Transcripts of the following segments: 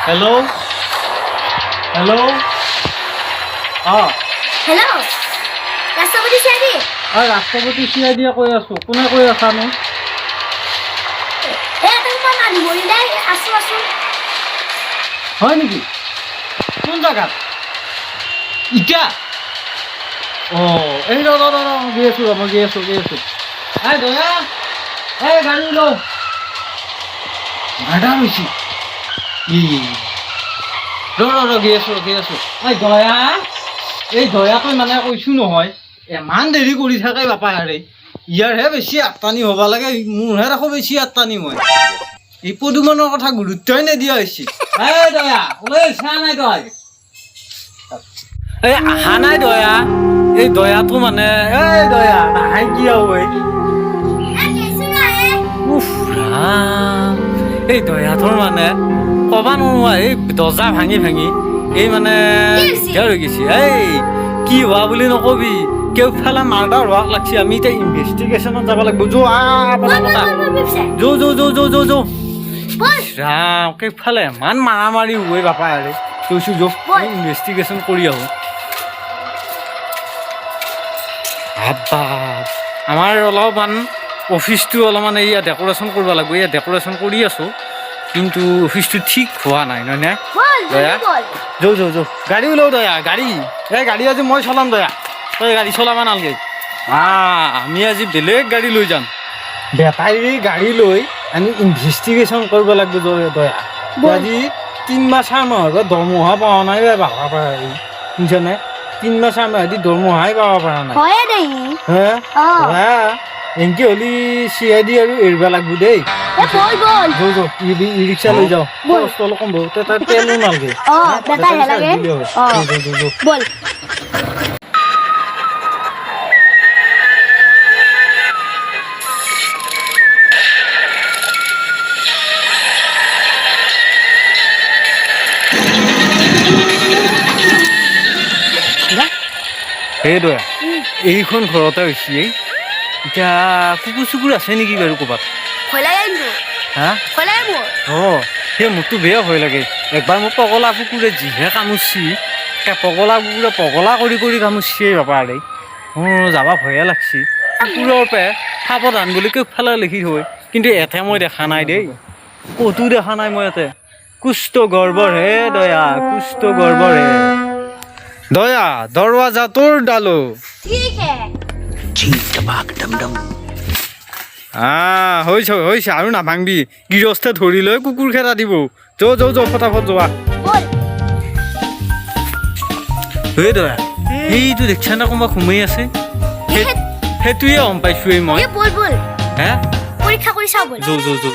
Hello' hello' hello' ৰাষ্ট্ৰপতি CID ৰাষ্ট্ৰপতি চিআইডিয়ে কৈ আছোঁ। কোনে কৈ আছানো? আছো হয় নেকি? কোন জেগাত? ইটা এই ৰ গৈ আছোঁ মই গৈ আছোঁ এই দয়া এই গাড়ী লওঁ ভাড়া হৈছে গৈ আছোঁ এই দয়াকৈ মানে কৈছোঁ নহয় ইমান দেৰি কৰি থাকে বাপা আৰে ইয়াৰহে বেছি আত্তানি হ'ব লাগে, মোৰহে দেখো বেছি আত্তানি মই। এই প্ৰদূষণৰ কথা গুৰুত্বই নিদিয়া হৈছে। এই দয়া ওলাই আহিছা নাই তই? এই আহা নাই দয়া, এই দয়াটো মানে এই দয়া নাহে কিয় ঐ? এই দয়াটোৰ মানে কবা নোৱা এই দৰ্জা ভাঙি এই মানে দিগদাৰ হৈ গৈছে। এই কি হোৱা বুলি নকবি, কেউফালে মাৰ্ডাৰ হোৱাক লাগছে। আমি এতিয়া ইনভেষ্টিগেশ্যনত যাব লাগিব। ৰাম কেইফালে ইমান মাৰামাৰি হৈ বাপা আৰু কৈছোঁ ইনভেষ্টিগেশ্যন কৰি আহোঁ। আমাৰ অলপমান অফিচটো অলপমান এয়া ডেক'ৰেশ্যন কৰিব লাগিব। এয়া ডেক'ৰেশ্যন কৰি আছোঁ, কিন্তু অফিচটো ঠিক হোৱা নাই নহয় নে দয়া? যাওঁ গাড়ী ওলাও দয়া, গাড়ী আজি মই চলাম দয়া, তই গাড়ী চলাব নালাগে। আমি আজি বেলেগ গাড়ী লৈ যাম, বেটাৰী গাড়ী লৈ আমি ইনভেষ্টিগেশ্যন কৰিব লাগিব দয়া। আজি 3 মাহ 4 মাহৰ পৰা দৰমহা পোৱা নাই বাবা পাৰি শুনিছনে? 3 মাহ 4 মাহ দি দৰমহাই পাব পৰা নাই হে এনেকে হ'লে চিআইডি আৰু এৰিব লাগিব দেই। ৰিক্সা লৈ যাওঁ, কষ্ট অলপ কম হ'ব, তাত তেলো নালাগে। সেই দয়া এইখন ঘৰতে হৈছে। এতিয়া কুকুৰ চুকুৰ আছে নেকি বাৰু ক'ৰবাত? সেই মোকতো বেয়া ভয় লাগে। একবাৰ মোক পগলা কুকুৰে যিহে কামুৰছি, পগলা কুকুৰে পগলা কৰি কামুৰছি বাপা আৰে। যাবা ভয়ে লাগছি। কুকুৰৰ পে সাৱধান বুলি কেইফালে লিখি থয়, কিন্তু এতে মই দেখা নাই দেই, ক'তো দেখা নাই মই ইয়াতে। কুষ্ঠ গৰ্বৰ হে দয়া, কুষ্ঠ গৰ্বৰ হে দয়া। দৰৱাজা তোৰ ডালো হৈছে আৰু নাভাংবি। গৃহস্থে ধৰি লৈ কুকুৰ খেদা দিব। যাওঁ ফটাফট যোৱা। এই দয়া সেইটো দেখিছা না কোনোবা ঘুমাই আছে? সেইটোৱে গম পাইছোৱেই মই। হে যাওঁ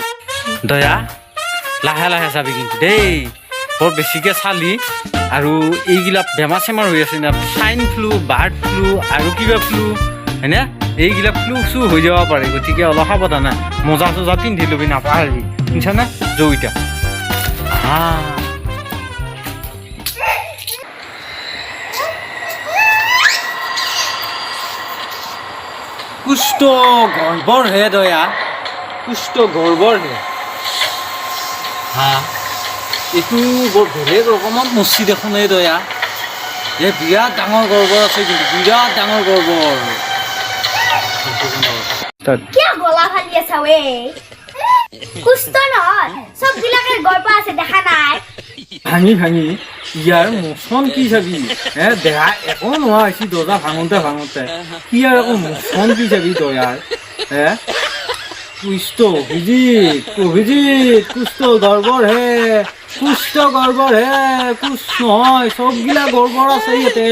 দয়া লাহে চাবি কিন্তু দেই, বৰ বেছিকৈ চালি আৰু এইগিলা বেমাৰ চেমাৰ হৈ আছে না, স্বাইন ফ্লু, বাৰ্ড ফ্লু আৰু কিবা ফ্লু হয়নে? এইগিলা ফ্লু হৈ যাব পাৰে, গতিকে অলপ সাৱধান। মোজা চোজা পিন্ধি ল'বি, নাপাহৰিবি শুনিছানে? যাওঁ এতিয়া। কুষ্ঠ গৰ্বৰ হে দয়া, কুষ্ঠ গৰ্বৰ হে। এইটো বৰ বেলেগ ৰকমত মচি দেখোন এই দয়া। বিৰাট ডাঙৰ গৰ্বৰ আছে, কিন্তু বিৰাট ডাঙৰ গৰ্বৰ। ভাঙি ইয়াৰ মোচন কি চাবি? দেহা একো নোহোৱা হৈছে দৰ্জা ভাঙোতে ইয়াৰ আকৌ মোচন কি চাবি দয়াৰ? কুষ্ঠ অভিজিত কুষ্ঠ গৰ্বৰ হে, কুষ্ঠ গৰ্বৰ হে, কুষ্ঠ নহয় চবগিলা গৰ্বৰ আছে ইয়াতে।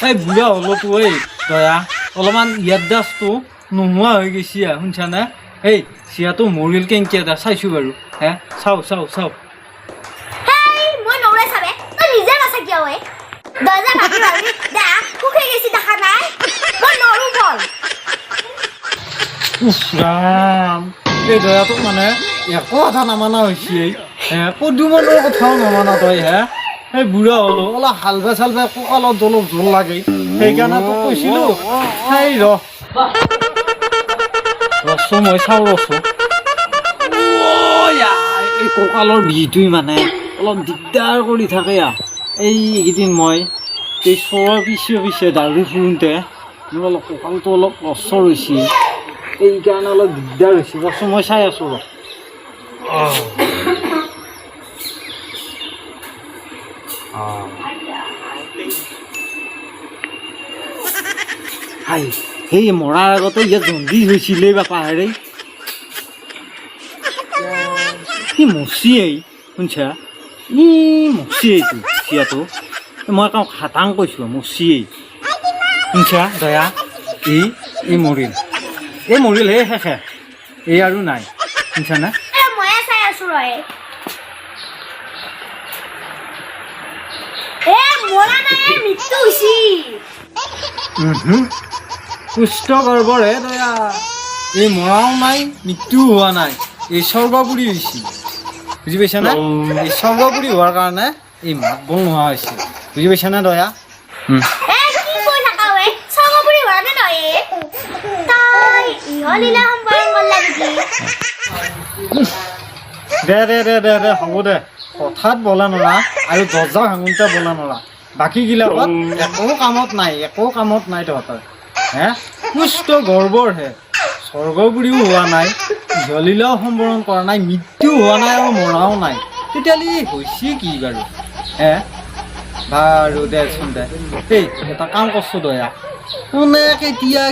এই বুঢ়া হলতো এই দয়া অলপমান ইয়াত দাসটো নোহোৱা হৈ গৈছে শুনছানে? এই চিয়াটো মৰিল কেংকে এটা চাইছোঁ বাৰু। চাওঁ এই দয়াটো মানে একো কথা নামানা হৈছে পদুমনৰ কথাও নামানা তই এই বুঢ়া হ'লো অলপ হালভা চালভা কঁকালত অলপ জোল লাগে সেইকাৰণে তোক কৈছিলোঁ সেই ৰচো মই চাওঁ ৰচো এই কঁকালৰ বিষটোৱে মানে অলপ দিগদাৰ কৰি থাকে এইকেইদিন মই এই চৰৰ পিছে দাঢ়ি ফুৰোঁতে মোৰ অলপ কঁকালটো অলপ অচৰ হৈছে এইকাৰণে অলপ দিগদাৰ হৈছে ৰচো মই চাই আছোঁ হাই সেই মৰাৰ আগতে ইয়াত জণ্ডিছ হৈছিলে বা পাহাৰে কি মচিয়েই শুনছা ই মচিয়েইটো চিয়াটো মই কওঁ খাটাং কৈছোঁ মচিয়েই শুনছা দয়া ই মৰিল হে শেষে এই আৰু নাই শুনছানে ময়ে চাই আছো মৰা নাই মৃত্যু হৈছে পুষ্ট গৰ্ভৰহে দয়া এই মৰাও নাই মৃত্যুও হোৱা নাই এই স্বৰ্গপুৰী হৈছে বুজি পাইছানে এই স্বৰ্গপুৰী হোৱাৰ কাৰণে এই মাত বল নোহোৱা হৈছে বুজি পাইছানে দয়া দে হ'ব দে কথাত বলা নৰা আৰু দৰ্জা ভাঙোতে বলা নৰা বাকীগিলাকত একো কামত নাই তহঁতৰ পুষ্ট গৰ্ভৰহে স্বৰ্গপুৰীও হোৱা নাই জলীলাও সম্বৰণ কৰা নাই মৃত্যু হোৱা নাই আৰু মৰাও নাই তেতিয়াহ'লে হৈছে কি বাৰু বাৰু দেচোন দে এই এটা কাম কৰছোঁ দয়া কোনে কেতিয়া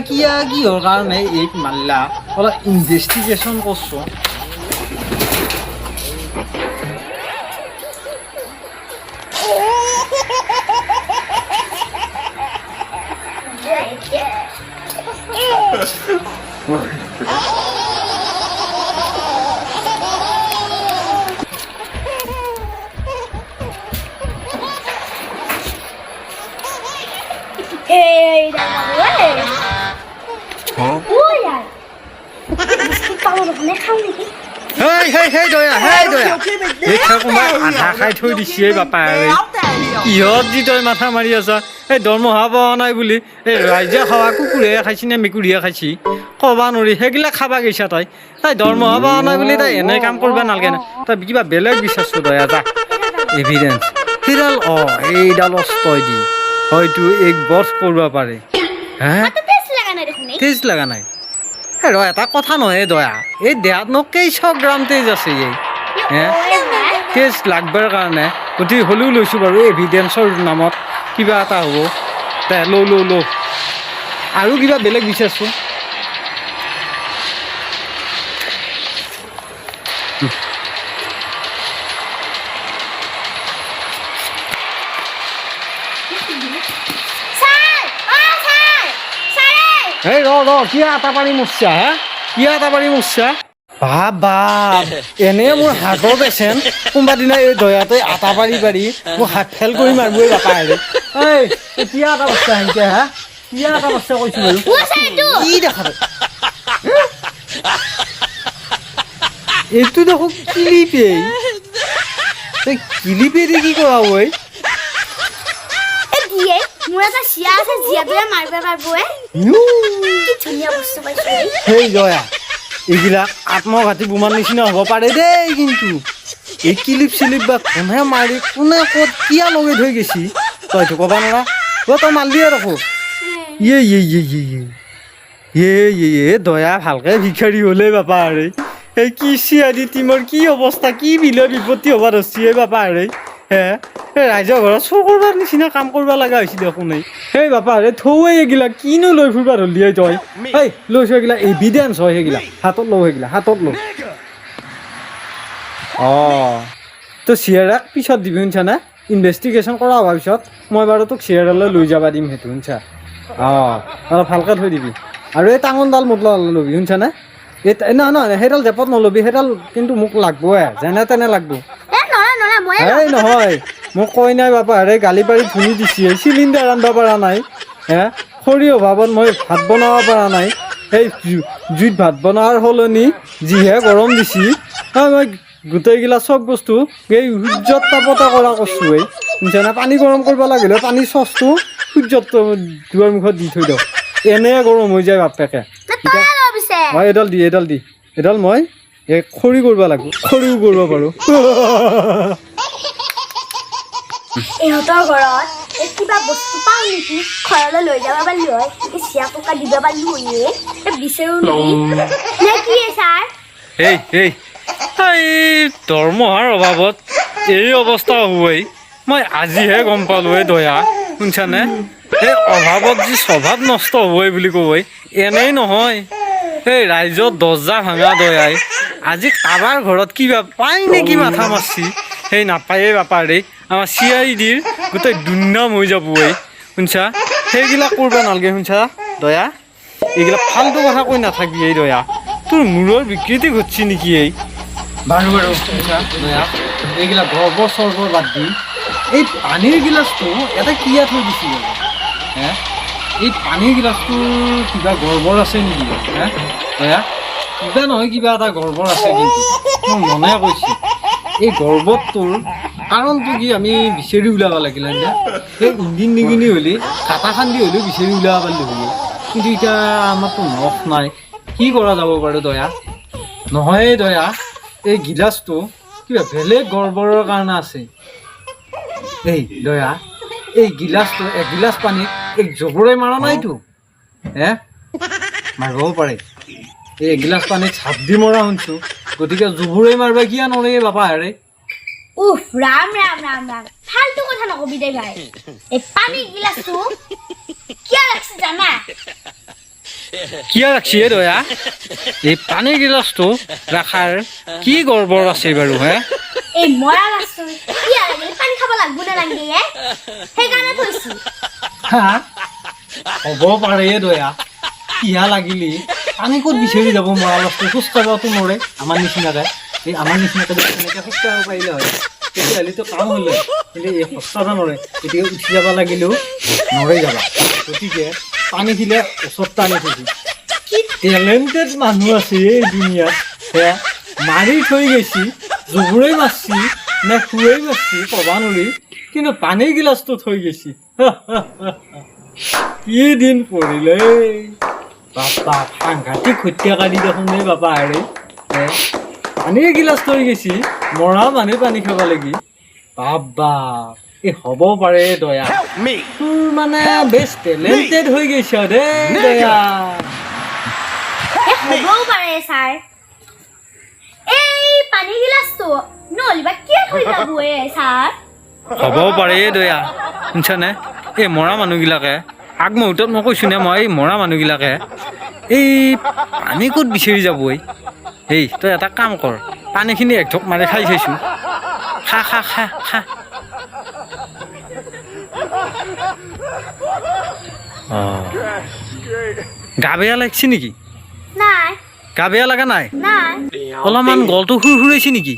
কিহৰ কাৰণে এইক মাৰিলা অলপ ইনভেষ্টিগেশ্যন কৰছোঁ আধা খাই থৈ দিছে বাপা কিহত যি তই মাথা মাৰি আছা এই দৰমহা পোৱা নাই বুলি এই ৰাইজে খোৱা কুকুৰে খাইছি নে মেকুৰীয়ে খাইছি ক'বা নোৱাৰি সেইগিলাক খাবা গৈছা তই দৰমহা পোৱা নাই বুলি তই এনে কাম কৰিব নালাগে না তই কিবা বেলেগ বিচাৰছো দয়া যা এভিডেঞ্চ সেইডাল এইডাল অস্তই দি হয়তো এক বধ কৰিব পাৰে তেজ লগা নাই এটা কথা নহয় দয়া এই দেহাত কেইশ গ্ৰাম তেজ আছে তেজ লাগবাৰ কাৰণে গতিকে হ'লেও লৈছোঁ বাৰু এভিডেঞ্চৰ নামত কিবা এটা হ'ব দে লওঁ আৰু কিবা বেলেগ বিচাৰছোঁ এই কিয় আটা পাৰি মৰছা বাপ এনে মোৰ হাৰ্টৰ পেচেণ্ট কোনোবা দিনা এই দয়াতে আটা পাৰি মোক হাত ফেল কৰি মাৰিবই বাপা হেৰি এই কিয় এটা বস্তা সেনেকে কিয় এটা বস্তা কৈছোঁ বাৰু কি দেখা এইটো দেখোন কিলিপেই দি কি কৰা ঐ সেই জয়া এইবিলাক আত্মঘাতী বোমাৰ নিচিনা হ'ব পাৰে দেই কিন্তু এই কিলিপ চিলিপ বা কোনে মাৰি কোনে ক'ত কিয় লগাই থৈ গৈছি তইতো ক'বা নোৱাৰা তই মাল দিয়ে ৰাখো দয়া ভালকে ভিক্ষাৰী হ'লে বাপা আৰে এই কি চিআইডি টিমৰ কি অৱস্থা কি বিলৰ বিপত্তি হ'ব ধৰছি বাপা আৰে ৰাইজৰ ঘৰত চোৰ কৰবাৰ নিচিনা কাম কৰিব লগা হৈছিল দেখোন সেই বাপা থৌৱে এইগিলা কিনো লৈ ফুৰিবা ধৰলি তই লৈছো এইগিলা এভিডেঞ্চ হয় সেইগিলা হাতত লওঁ তো চিয়াৰাক পিছত দিবি শুনছা না ইনভেষ্টিগেশ্যন কৰা হোৱাৰ পিছত মই বাৰু তোক চিয়াৰলৈ লৈ যাবা দিম সেইটো শুনছা অলপ ভালকৈ থৈ দিবি আৰু এই টাঙনডাল মোক ল'বি শুনছা না নহয় সেইডাল জেপত নল'বি সেইডাল কিন্তু মোক লাগবই যেনে তেনে লাগব এই নহয় মোক কৈ নাই বাপা গালি পাৰি ধুনি দিছে চিলিণ্ডাৰ ৰান্ধিব পৰা নাই খৰিৰ অভাৱত মই ভাত বনাব পৰা নাই সেই জুইত ভাত বনোৱাৰ সলনি যিহে গৰম দিছি মই গোটেইগিলা চব বস্তু এই সূৰ্যত তাপতে কৰা কৰছোঁ এই শুনিছানে পানী গৰম কৰিব লাগিলে পানী চচটো সূৰ্যত দুৱাৰ মুখত দি থৈ দিওঁ এনে গৰম হৈ যায় বাপেকে মই এডাল মই এই খৰি কৰিব লাগিব খৰিও কৰিব পাৰোঁ ইহঁতৰ ঘৰত কিবা বস্তু পাওঁ নেকি ঘৰলৈ লৈ যাব পাৰিলো হয় চিয়া পকা দিব পাৰিলো হয় বিচাৰো নে কি ছাৰ এই দৰমহাৰ অভাৱত এই অৱস্থা হ'বই মই আজিহে গম পালোঁ এই দয়া শুনছানে এই অভাৱত যি স্বভাৱ নষ্ট হ'বই বুলি ক'বই এনেই নহয় এই ৰাইজত দৰ্জা ভাঙা দয়াই আজি কাৰোবাৰ ঘৰত কিবা পায় নেকি মাথা মাৰছি সেই নাপায়েই বাপাৰে আমাৰ চি আই ডিৰ গোটেই দুৰ্নাম হৈ যাবই শুনছা সেইবিলাক কৰিব নালাগে শুনছা দয়া এইবিলাক ফাল্টু কথা কৈ নাথাকিবি এই দয়া তোৰ মূৰৰ বিকৃতি ঘটছি নেকি এই বাৰু শুনছা দয়া এইবিলাক গৰ্বৰ চৰ্বৰ বাদ দি এই পানীৰ গিলাচটো এটা কিয়া থৈ দিছিল হে এই পানীৰ গিলাচটোৰ কিবা গৰ্বৰ আছে নেকি হে দয়া কিবা নহয় কিবা এটা গৰ্বৰ আছে কিন্তু মোৰ মনে কৈছে এই গৰ্বতটোৰ কাৰণটো কি আমি বিচাৰি ওলাব লাগিলে যে সেই ইঞ্জিন নিগিনি হ'লে কাটা খান্দি হ'লেও বিচাৰি ওলাব পাৰিলোঁ হ'লে কিন্তু এতিয়া আমাৰতো নখ নাই কি কৰা যাব বাৰু দয়া নহয় দয়া এই গিলাচটো কিবা বেলেগ গৰ্বৰৰ কাৰণে আছে এই দয়া এই গিলাচটো এগিলাচ পানীত এক জবৰে মাৰা নাইতো হে মাৰিবও পাৰে এই এগিলাচ পানীত চাপ দি মৰা শুনছোঁ গতিকে জবৰে মাৰিবা কিয় নৰে বাপা হেৰে উফ ৰাম ৰাম ৰাম ৰাম ফাল্টু কথা নকবি দে ভাই এই পানী গিলাচটো কিয় ৰাখছি জানা কিয় ৰাখছি দয়া এই পানী গিলাচটো ৰাখাৰ কি গৰ্বৰ আছে বাৰু হে এই মৰা লাচটো কিয় লাগে পানী খাব লাগব না লাগে সেইকাৰণে থৈছো হ'ব পাৰে দয়া কিয়া লাগিলি পানী ক'ত বিচাৰি যাব মৰা লাচটো খোজ কাঢ়িবতো নৰে আমাৰ নিচিনাকে এই আমাৰ নিচিনাকে এনেকৈ খোজ কাঢ়িব পাৰিলে হয় তেতিয়াহ'লেতো কাম হ'লে কিন্তু এই খোজকাঢ়িব নৰে গতিকে উঠি যাব লাগিলেও নৰে যাবা গতিকে পানী দিলে ওচৰত টানি থৈছোঁ কি টেলেণ্টেড মানুহ আছে এই দুনিয়াত সেয়া মাৰি থৈ গৈছি জোবুৰেই মাৰছি নে শুৱেই মাৰছি ক'ব নোৱাৰি কিন্তু পানীৰ গিলাচটো থৈ গৈছি কি দিন পৰিলে বাপা সাংঘাতিক হত্যাকাৰী দেখোন এই বাপা হেৰি পানীৰ গিলাচ থৈ গৈছি মৰা মানুহে পানী খাব লাগি বাবা এই হ'ব পাৰে দয়া তোৰ মানে বেছ টেলেণ্টেড হৈ গৈছ দেই দয়া হ'বও পাৰে ছাৰ এই পানী গিলাচটো নহ'লে কিয় থৈ যাব ছাৰ হ'বও পাৰে দয়া শুনছানে এই মৰা মানুহবিলাকে আগমুহূৰ্তত মই কৈছোঁ নে মই এই মৰা মানুহবিলাকে এই পানী ক'ত বিচাৰি যাবই এই তই এটা কাম কৰ পানীখিনি এক ঢোক মাৰি খাই চাইছোঁ খা খা খা খা গা বেয়া লাগিছে নেকি নাই গা বেয়া লগা নাই নাই অলপমান গলটো সুৰসুৰাইছে নেকি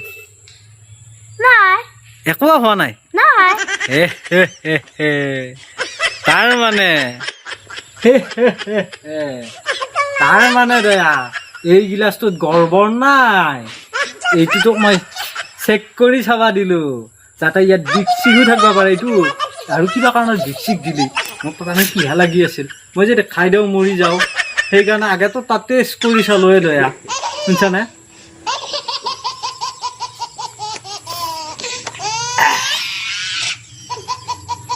নাই একো হোৱা নাই নাই তাৰ মানে দয়া এই গিলাচটোত গৰ্বৰ নাই এইটোতো মই চেক কৰি চাবা দিলোঁ যাতে ইয়াত বিষ চিকো থাকিব পাৰে এইটো আৰু কিবা কাৰণত বিষ চিক দিলি মোক তাৰমানে কিহা লাগি আছিল মই যে খাই দিওঁ মৰি যাওঁ সেইকাৰণে আগেতো তাত টেষ্ট কৰি চালোৱে দয়া শুনছানে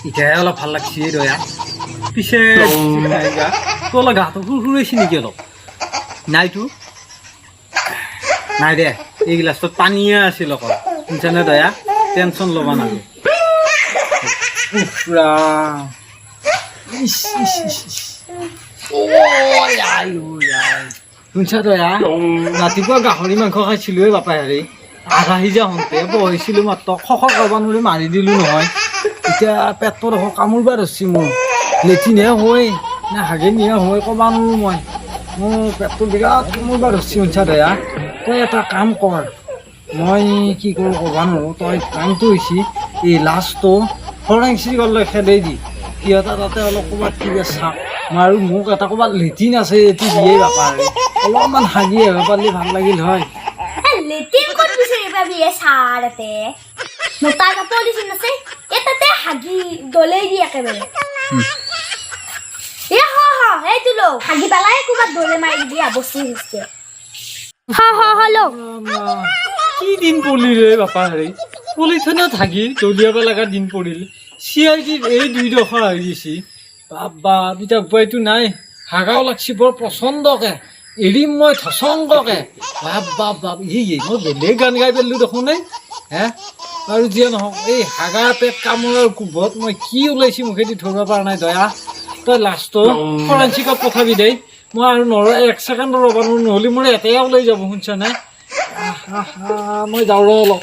এতিয়াহে অলপ ভাল লাগছি দয়া পিছে তোৰ অলপ গাটো সুৰসুৰাইছে নেকি অলপ নাইতো নাই দে এই গিলাচটোত পানীয়ে আছিল অকল শুনছানে দয়া টেনশ্যন ল'ব নালাগে শুনছা দয়া ৰাতিপুৱা গাহৰি মাংস খাইছিলোঁ বাপা হেৰি আধা সিজা হওঁতে বহিছিলোঁ মাত্ৰ খখ কৰিব নোৱাৰি মাৰি দিলোঁ নহয় এতিয়া পেটটো দেখোন কামুৰিব ধৰিছে মোৰ লেট্ৰিনহে হয় নে হাগেনিহে হয় ক'ব নোৱাৰোঁ মই মোৰ পেটটো বিৰাট কামুৰিব ধৰিছে শুনছা দয়া তই এটা কাম কৰ মই কি কৰোঁ ক'ব নোৱাৰোঁ তই কামটো হৈছে এই লাষ্টটো ফৰেঞ্চিক গ'লে খেদাই দি সিহঁতে তাতে অলপ ক'ৰবাত কিবা চাওক মই আৰু মোক এটা ক'ৰবাত লেট্ৰিন আছে এইটো দিয়েই বাপা অলপমান হাগি আহিব পাৰিলে ভাল লাগিল হয় লেট্ৰিন ক'ত যাবি চাৰ এতে মোটা কাপোৰ দিছি নাছে এটাতে হাগি দলেই দি একেবাৰে এ হ হ এইটো লো হাগি পেলাই ক'ৰবাত দলে মাৰি দিয়া বস্তু হিচকে হ লো কি দিন পড়লি ৰে বাপা হেৰি পলিথিনে থাকি দলিয়াব লগা দিন পৰিল CID এই 2 ডখৰ হৈ গৈছি বাবা এতিয়া উপায়টো নাই হাগাও লাগছি বৰ পচন্দকে এৰিম মই থচংগকে বাবা বাপ মই বেলেগ গান গাই পেলালো দেখোন নাই হে আৰু যিয়ে নহওক এই হাগা পেট কামোৰাৰ কোবত মই কি ওলাইছি মুখেদি ধৰিব পৰা নাই দয়া তই লাষ্টত ফৰেঞ্চিকত পঠাবি দেই মই আৰু নৰ 1 ছেকেণ্ড ৰ'ব নোৱাৰো নহ'লে মোৰ এটাই ওলাই যাব শুনছ নে মই যাওঁ ৰ অলপ